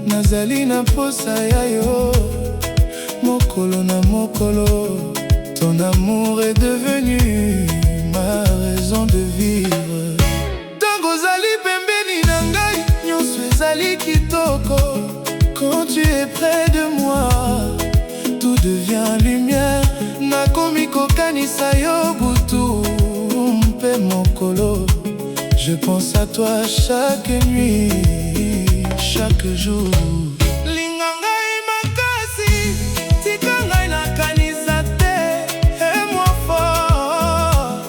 nazali na posa ya yo, mokolo na mokolo. Ton amour est devenu ma raison de vivre. Tango zali pembeni na ngai, nyonso ezali kitoko. Quand tu es près de moi, tout devient lumière. Nakomi kokanisa yo butu mpe mokolo. Je pense à toi chaque nuit, chaque jour. Linga ngai makasi, tika ngai nakanisa te. Aime-moi fort,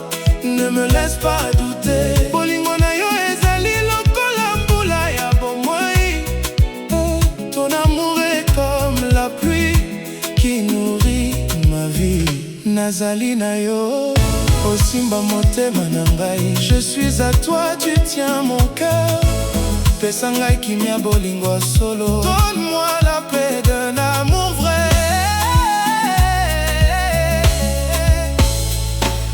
ne me laisse pas douter. Bolingo na yo ezali lokola mbula ya bomoi. Ton amour est comme la pluie qui nourrit ma vie. Nazali na yo, osimba motema na ngai. Je suis à toi, tu tiens mon cœur. Pesa ngai kimia bolingo solo. Donne-moi la paix d'un amour vrai.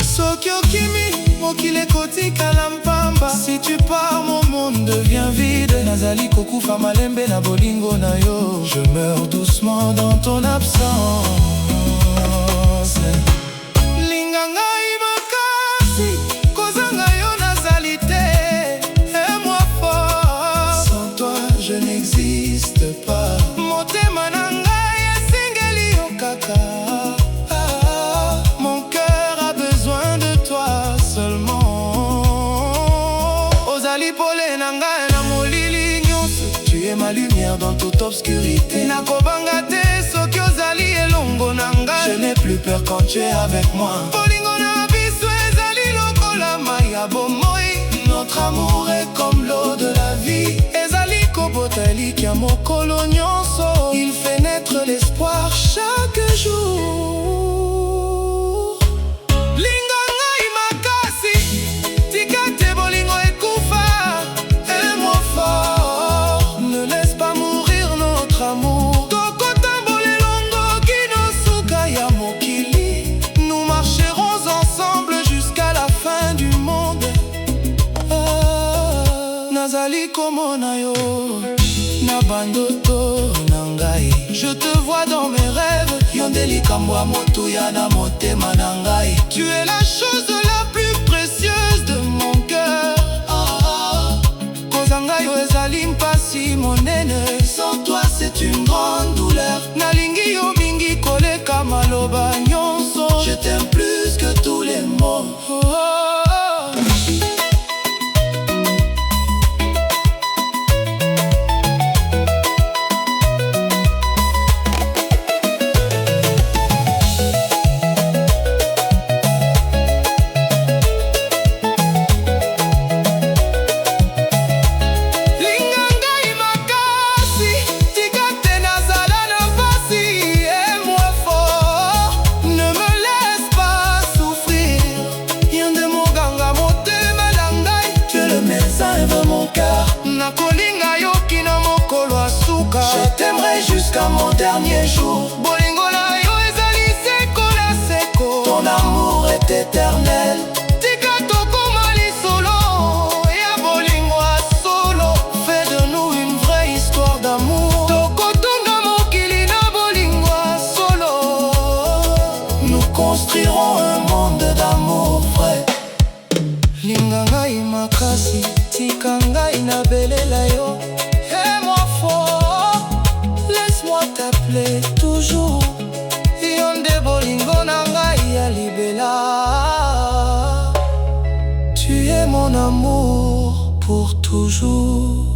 Soki okimi, mokili ekotikala mpamba. Si tu pars, mon monde devient vide. Nazali kokufa malembe na bolingo na yo. Je meurs doucement dans ton absence. Linga ngai makasi, kozanga yo nazali te. Aime-moi fort, sans toi je n'existe pas. Motema na ngai esengeli yo kaka. Mon cœur a besoin de toi seulement. Ozali pole na ngai na molili nyonso. Tu es ma lumière dans toute obscurité. Nakobanga te soki ozali elongo na ngai. Je n'ai plus peur quand tu es avec moi. Bolingo na biso ezali lokola mai ya bomoi. Notre amour est comme l'eau de la vie. Ezali kobota elikia mokolo nyonso. Il fait naître l'espoir chaque jour. Linga ngai makasi, tika te bolingo ekufa. Aime-moi fort, ne laisse pas mourir notre amour. Nous marcherons ensemble jusqu'à la fin du monde. Nazali komona yo na bandoto na ngai. Je te vois dans mes rêves. Yondeli kambwa motuya na motema na ngai. Tu es la chose la plus précieuse de mon cœur. Kozanga yo ezali mpasi monene. Sans toi c'est une grande douleur. Nalingi yo mingi koleka maloba nyonso. Je t'aime plus que tous les mots. Je t'aimerai jusqu'à mon dernier jour. Bolingo na yo ezali seko na seko. Ton amour est éternel. Tika tokoma lisolo ya bolingo solo. Fais de nous une vraie histoire d'amour. Tokotonga mokili na bolingo solo. Nous construirons un monde d'amour vrai. Linga ngai makasi, tika ngai na belela yo. Aime-moi fort, laisse-moi t'appeler toujours. Yonde bolingo na ngai ya libela. Tu es mon amour pour toujours.